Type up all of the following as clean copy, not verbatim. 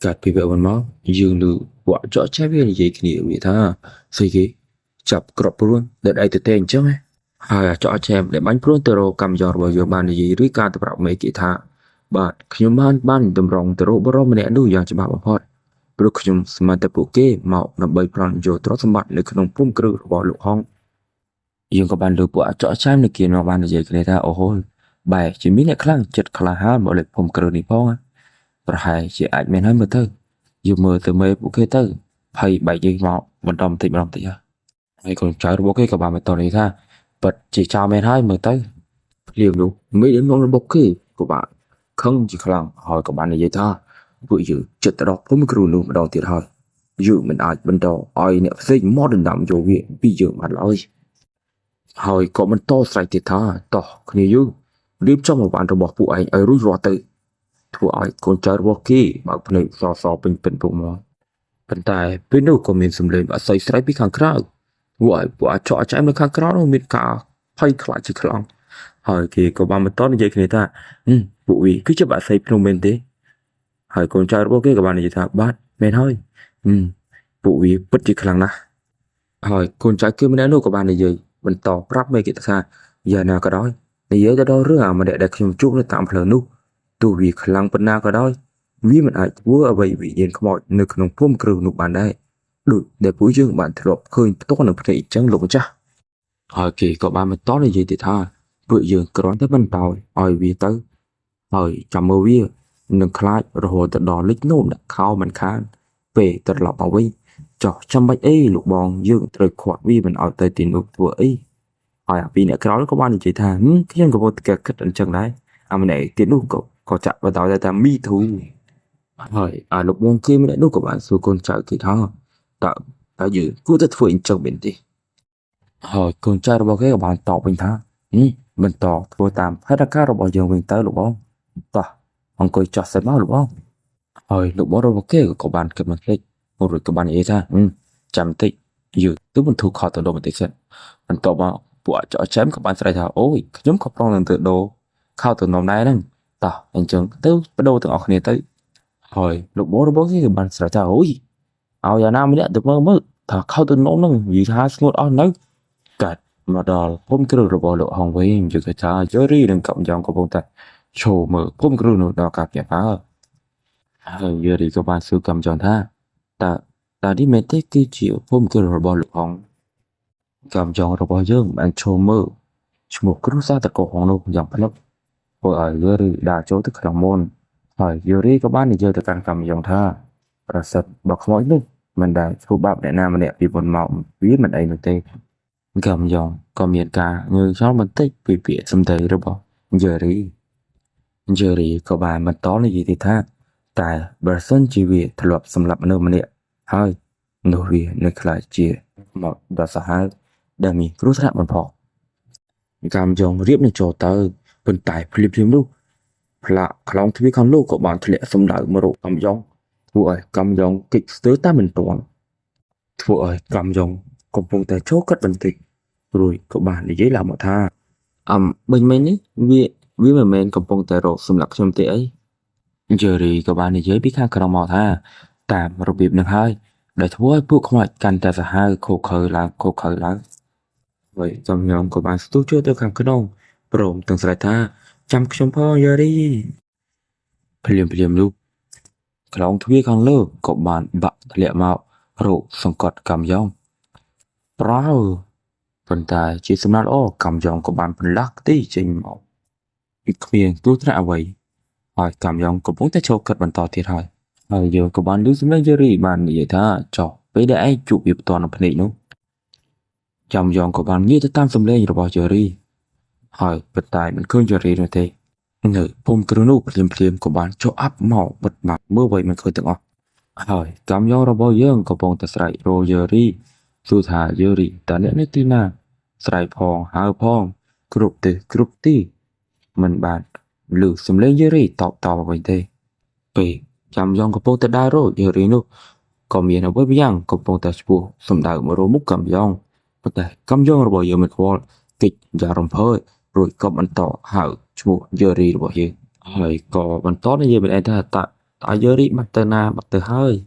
កាត់ពីវគ្គមុនមកយើងលើវគ្គចោះឆាវានិយាយគ្នាវាថាស្អីគេចាប់ក្របព្រួនដែលឯងទៅទេអញ្ចឹងហ៎ហើយអាចោះឆាដែលបាញ់ព្រួនទៅរកកម្មយ៉ងរបស់យើងបាននិយាយឬការទៅប្រាប់មេគេថាបាទខ្ញុំបានតម្រង់ទៅរកបរិមម្នាក់នោះយ៉ាងច្បាស់បំផុតព្រោះខ្ញុំស្មានតែពួកគេមកដើម្បីប្លន់យកទ្រព្យសម្បត្តិនៅក្នុងភូមិគ្រឹះរបស់លោកហងយើងក៏បានលើពួកអាចោះឆានៅគៀនមកបាននិយាយគ្នាថាអូហូបែរជាមានអ្នកខ្លាំងចិត្តក្លាហានមកលេបភូមិគ្រឹះនេះផងប្រហែលជាអាចមានហើយមើលទៅយើងមើលទៅមេពួកគេទៅភ័យបែកយើងមកបន្តបន្តិចហើយកូនចៅរបស់គេក៏បានបន្តនិយាយថាពិតជាចោលមែនហើយមើលទៅភ្លាមនោះមេដឹកនាំរបស់គេក៏បានខឹងជាខ្លាំងហើយក៏បាននិយាយថាពួកយើងចិត្តទៅដល់ភូមិគ្រូនោះម្ដងទៀតហើយយើងមិនអាចបន្តឲ្យអ្នកផ្សេងមកដណ្ដើមយកវាពីយើងបានឡើយហើយក៏បន្តស្រែកទៀតថាតោះគ្នាយើងរៀបចំអវ៉ាន់របស់ពួកឯងឲ្យរួចរាល់ទៅធ្វើឲ្យកូនចៅរបស់គេបើកភ្នែកសពេញពុកមកប៉ុន្តែពេលនោះក៏មានសំឡេងអស័យស្រែកពីខាងក្រៅពួកអាចោះចាំនៅខាងក្រៅនោះមានការភ័យខ្លាចជាខ្លាំងហើយគេក៏បានបន្តនិយាយគ្នាថាពួកវាគឺជាបាក់សៃភ្នំមែនទេហើយកូនចៅរបស់គេក៏បាននិយាយថាបាទមែនហើយពួកវាពិតជាខ្លាំងណាស់ហើយកូនចៅគេម្នាក់នោះក៏បាននិយាយបន្តប្រាប់មេគេថាយ៉ាងណាក៏ដោយនិយាយទៅដល់រឿងអាម្នាក់ដែលខ្ញុំជួបនៅតាមផ្លូវនោះទោះវាខ្លាំងប៉ុណ្ណាក៏ដោយវាមិនអាចធ្វើអ្វីវិញ្ញាណខ្មោចនៅក្នុងភូមិគ្រឹះនោះបានដែរដូចដែលពួកយើងបានធ្លាប់ឃើញផ្ទាល់នឹងភ្នែកអញ្ចឹងលោកម្ចាស់ហើយគេក៏បានបន្តនិយាយទៀតថាពួកយើងគ្រាន់តែបន្តឲ្យវាទៅហើយចាំមើលវានឹងខ្លាចរហូតទៅដល់លិចនោមដាក់ខោមិនខានពេលត្រឡប់មកវិញចោះចាំបាច់អីលោកបងយើងត្រូវខាត់វាមិនឲ្យទៅទីនោះធ្វើអីហើយអាពីរអ្នកក្រោយក៏បាននិយាយថាខ្ញុំក៏មកគិតអញ្ចឹងដែរអាម្នាក់ទៀតនោះក៏ចាក់បន្តថាមីធូហើយអាលោកបងគេម្នាក់នោះក៏បានសួរកូនចៅគេថាតើយើងគួរតែធ្វើអញ្ចឹងមែនទេហើយកូនចៅរបស់គេក៏បានតបវិញថាបន្តធ្វើតាមផែនការរបស់យើងវិញទៅលោកបងតោះអង្គុយចោះសិនមកលោកបងហើយលោកបងរបស់គេក៏បានគិតបន្តិចរួចក៏បាននិយាយថាចាំបន្តិចយើងទៅបន្ធូរខោទៅដូរបន្តិចសិនបន្ទាប់មកពួកអាចោះចាំក៏បានស្រែកថាអូយខ្ញុំក៏ប្រងនឹងទៅដូរខោទៅនំដែរហ្នឹងតោះអញ្ចឹងទៅបដូរទាំងអស់គ្នាទៅហើយលោកបងរបស់គេក៏បានស្រែកថាអូយឲ្យអាណាម្នាក់ទៅមើលថាខោទៅនំហ្នឹងវាថាស្ងួតអស់នៅកាត់មកដល់ភូមិគ្រឹះរបស់លោកហងវិញយល់ថាយូរីនឹងកំយ៉ងកំពុងតែឈោមើលភូមិគ្រឹះនោះដល់ការផ្ទះហើយយូរីក៏បានសួរកំយ៉ងថាតើនេះមែនទេគឺជាភូមិគ្រឹះរបស់លោកហងកំយ៉ងរបស់យើងបានឈោមើលឈ្មោះគ្រួសារតកោហងនោះយ៉ាងភ្នែកធ្វើឲ្យយូរីដើរចូលទៅក្នុងមុនហើយយូរីក៏បាននិយាយទៅកាន់កំយ៉ងថាប្រសិទ្ធបើខ្មោចនោះមិនដែលធ្វើបាបអ្នកណាម្នាក់ពីមុនមកវាមិនអីនោះទេកំយ៉ងក៏មានការងើយឆ្លងបន្តិចពីពាក្យសម្ដីរបស់យូរីក៏បានបន្តនិយាយទៅថាតែបើសិនជាវាធ្លាប់សម្លាប់មនុស្សម្នាក់ហើយនោះវានៅខ្លាចជាមកដល់សាហាវដែលមានគ្រោះថ្នាក់បំផុតកំយ៉ងរៀបនឹងចូលទៅប៉ុន្តែភ្លាមនោះផ្លាកខ្លោងទ្វារខាងលោកក៏បានធ្លាក់សម្ដៅមករកកំយ៉ងធ្វើឲ្យកំយ៉ងគេចស្ទើរតែមិនទាន់ធ្វើឲ្យកំយ៉ងកំពុងតែចូលកាត់បន្តិចរួចក៏បាននិយាយឡើងមកថាបិញមិញនេះវាមិនមែនកំពុងតែរកសម្លាប់ខ្ញុំទេអីយូរីក៏បាននិយាយពីខាងក្រៅមកថាតាមរបៀបនឹងហើយដែលធ្វើឲ្យពួកខ្មោចកាន់តែសាហាវខូខើឡើងហើយកំយ៉ងក៏បានស្ទុះចូលទៅខាងក្នុងព្រមទាំងស្រែកថាចាំខ្ញុំផងយូរីភ្លាមនោះខ្លោងទ្វារខាងលើក៏បានបាក់ធ្លាក់មករកសង្កត់កំយ៉ងប្រៅប៉ុន្តែជាសំណាក់ល្អកំយ៉ងក៏បានបន្លាស់ទីចេញមកពីគ្មានគ្រោះថ្នាក់អ្វីហើយកំយ៉ងកំពុងតែចូលកាត់បន្តទៀតហើយយើងក៏បានឮសំឡេងយូរីបាននិយាយថាចុះពេលដែលឯងជួបវាផ្ទាល់នៅភ្នែកនោះកំយ៉ងក៏បានងាកទៅតាមសំឡេងរបស់យូរីហើយប៉ុន្តែមិនឃើញយូរីនោះទេនៅភូមិគ្រឹះនោះភ្លាមក៏បានចុះអាប់មកបិទបាត់មើលអ្វីមិនឃើញទាំងអស់ហើយកំយ៉ងរបស់យើងកំពុងតែស្រែករកយូរីសួរថាយូរីតើអ្នកនៅទីណាស្រែកផងហៅផងគ្រប់ទីមិនបានឮសំឡេងយូរីតបមកវិញទេពេលកំយ៉ងកំពុងតែដើររកយូរីនោះក៏មានអ្វីម្យ៉ាងកំពុងតែឆ្ពោះសម្ដៅមករកមុខកំយ៉ងប៉ុន្តែកំយ៉ងរបស់យើងមិនខ្វល់គេចយ៉ាងរំភើបរួចក៏បន្តហៅឈ្មោះយូរីរបស់យើងហើយក៏បន្តនិយាយមិនអីថា tại giờ đi bắt tờ na bắt tờ hơi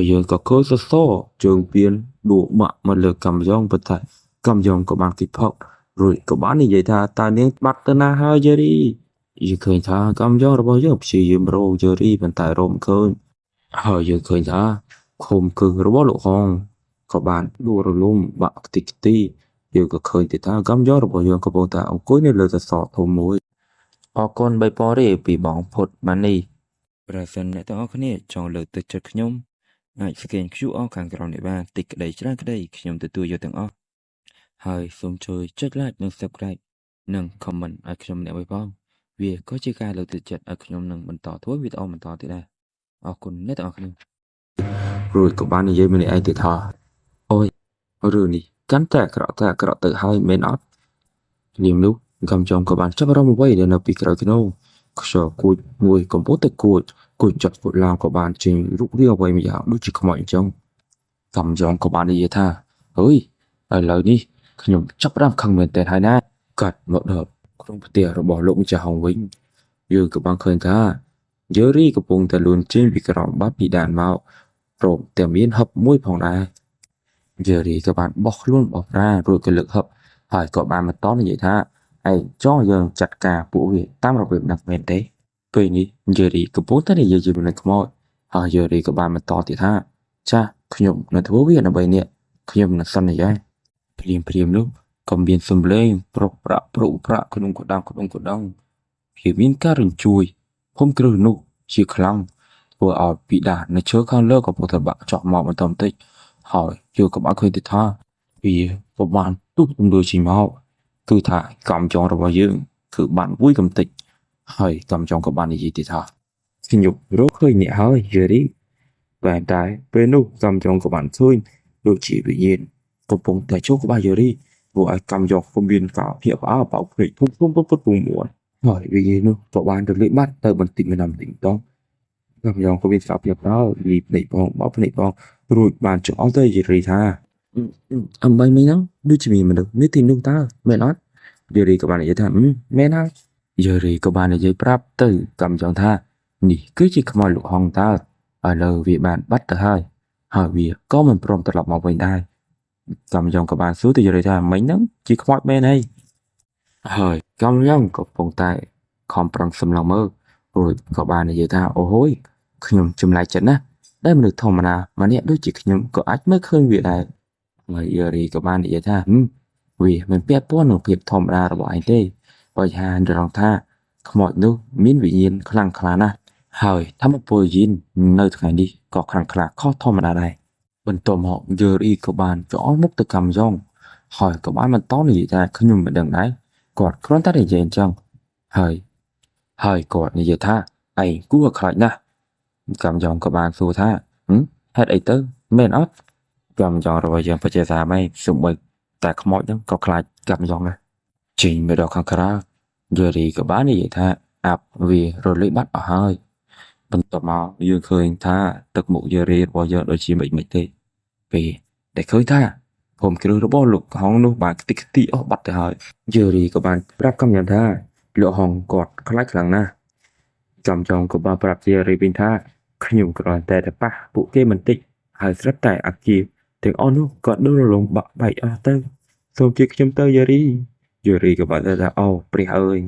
giờ có cơ sở số trường viên đủ mạ mà lực cầm dòng vật thể cầm dòng của bạn kịp học rồi có bán như vậy ta nên bắt tờ na hơi giờ đi giờ khởi tha cầm dòng rồi bao giờ sử dụng rồi giờ đi vận tải rộng hơn hơi giờ khởi tha khom cứng rồi bao lộ hong có bạn đua rồi luôn bạn tích tí giờ có khởi thì ta cầm dòng rồi bao giờ có bao ta ông cuối này làจะสอดทมมวยออกคนใบปอได้ปีบองพดมันนี่ប្រសិនអ្នកទាំងអស់គ្នាចង់លើកទឹកចិត្តខ្ញុំអាច scan QR ខាងក្រោមនេះបានតិចក្តីច្រើនក្តីខ្ញុំទទួលយកទាំងអស់ហើយសូមជួយចុច like និង subscribe និង comment ឲ្យខ្ញុំអ្នកមួយផងវាក៏ជាការលើកទឹកចិត្តឲ្យខ្ញុំនឹងបន្តធ្វើវីដេអូបន្តទៀតដែរអរគុណអ្នកទាំងអស់គ្នារួចក៏បាននិយាយម្នាក់ឯងទៅថាអូយរឿងនេះកាន់តែអាក្រក់ទៅហើយមែនអត់នាងនោះកំចុងក៏បានចាប់អារម្មណ៍អ្វីដែលនៅពីក្រោយធ្នូខ្យល់គួចមួយកំពុងតែគួចចាប់ពុតឡើងក៏បានចេញរូបរាងអ្វីមួយយ៉ាងដូចជាខ្មោចអញ្ចឹងកំចុងក៏បាននិយាយថាអើយឥឡូវនេះខ្ញុំចាប់ផ្ដើមខឹងមែនទែនហើយណាកាត់មកដល់ក្នុងផ្ទះរបស់លោកម្ចាស់ហងវិញយើងក៏បានឃើញថាយឺរីកំពុងតែលូនចេញពីក្រោមបាត់ពីដានមកព្រមទាំងមានហឹបមួយផងដែរយឺរីក៏បានបោះខ្លួនបោះប្រារួចក៏លើកហឹបហើយក៏បានបន្តនិយាយថាឯងចង់យើងចាត់ការពួកវាតាមរបៀបណាមែនទេពេលនេះយឺរីកំពុងតែនិយាយជាមួយនឹងខ្មោចហើយយឺរីក៏បានបន្តទៀតថាចាខ្ញុំនឹងធ្វើវាដើម្បីអ្នកខ្ញុំនឹងសន្យាព្រាមនោះក៏មានសំឡេងប្រុសប្រាក់ក្នុងកដងវាមានការរញ្ជួយភូមិគ្រឹះនោះជាខ្លាំងធ្វើឲ្យពីដានៅឈើខាងលើក៏ពុទ្ធបាក់ចោះមកបន្តបន្តិចហើយយកក៏បានឃើញទៅថាវាក៏បានទុះទំនួលជាមកគឺថាកំចុងរបស់យើងគឺបានវួយកំតិចហើយកំចុងក៏បាននិយាយទៀតថាខ្ញុំរកឃើញអ្នកហើយយឺរីតែពេលនោះកំចុងក៏បានឃើញដូចជាវិញ្ញាណកំពុងតែចូលក្បាលយឺរីព្រោះឲ្យកំចុងពុំមានការភ័យផ្អើលបោកភ្នែកធំពុតពុំមួនហើយវិញ្ញាណនោះក៏បានរលាយបាត់ទៅបន្តិចម្ដងកំចុងក៏មានការភ័យផ្អើលលីភ្នែកផងបោកភ្នែកផងរួចបានចុះអស់ទៅយឺរីថាអំបីមិញហ្នឹងដូចជាមានមនុស្សនេះទីនោះតើមែនអត់យឺរីក៏បាននិយាយថាមែនហើយយឺរីក៏បាននិយាយប្រាប់ទៅកំចុងថានេះគឺជាខ្មោចលោកហងតើឥឡូវវាបានបាត់ទៅហើយវាក៏មិនព្រមត្រឡប់មកវិញដែរកំចុងក៏បានសួរទៅយឺរីថាមិញហ្នឹងជាខ្មោចមែនហើយកំចុងក៏កំពុងតែខំប្រឹងសម្លឹងមើលរួចក៏បាននិយាយថាអូហូយខ្ញុំចម្លែកចិត្តណាស់ដែលមនុស្សធម្មតាម្នាក់ដូចជាខ្ញុំក៏អាចមើលឃើញវាដែរហើយយឺរីក៏បាននិយាយថាវាមិនពាក់ព័ន្ធនឹងភាពធម្មតារបស់ឯងទេបញ្ហាត្រង់ថាខ្មោចនោះមានវិញ្ញាណខ្លាំងក្លាណាស់ហើយធម្មពលយីននៅថ្ងៃនេះក៏ខ្លាំងក្លាខុសធម្មតាដែរបន្ទាប់មកយឺរីក៏បានចោលមុខទៅកំចុងហើយក៏បានបន្តនិយាយថាខ្ញុំមិនដឹងដែរគាត់គ្រាន់តែនិយាយអញ្ចឹងហើយគាត់និយាយថាឯងគួរខ្លាចណាស់កំចុងក៏បានសួរថាហេតុអីទៅមែនអត់កំចុងរបស់យើងបជាសាមិនសូម្បីតែខ្មោចហ្នឹងក៏ខ្លាចកំចុងដែរចេញមកដល់ខាងក្រៅយឺរីក៏បាននិយាយថាអាប់វារលាយបាត់អស់ហើយបន្ទាប់មកយើងឃើញថាទឹកមុខយឺរីរបស់យើងដូចជាមិនទេពេលដែលឃើញថាភូមិគ្រឹះរបស់លោកហងនោះបានខ្ទេចខ្ទីអស់បាត់ទៅហើយយឺរីក៏បានប្រាប់កំចុងថាលោកហងគាត់ខ្លាចខ្លាំងណាស់កំចុងក៏បានប្រាប់យឺរីវិញថាខ្ញុំគ្រាន់តែប៉ះពួកគេបន្តិចហើយស្រាប់តែអាគារទាំងអស់នោះក៏ដួលរលំបាក់បែកអស់ទៅសូមជួយខ្ញុំទៅយឺរីក៏បានថាអូព្រះអើយ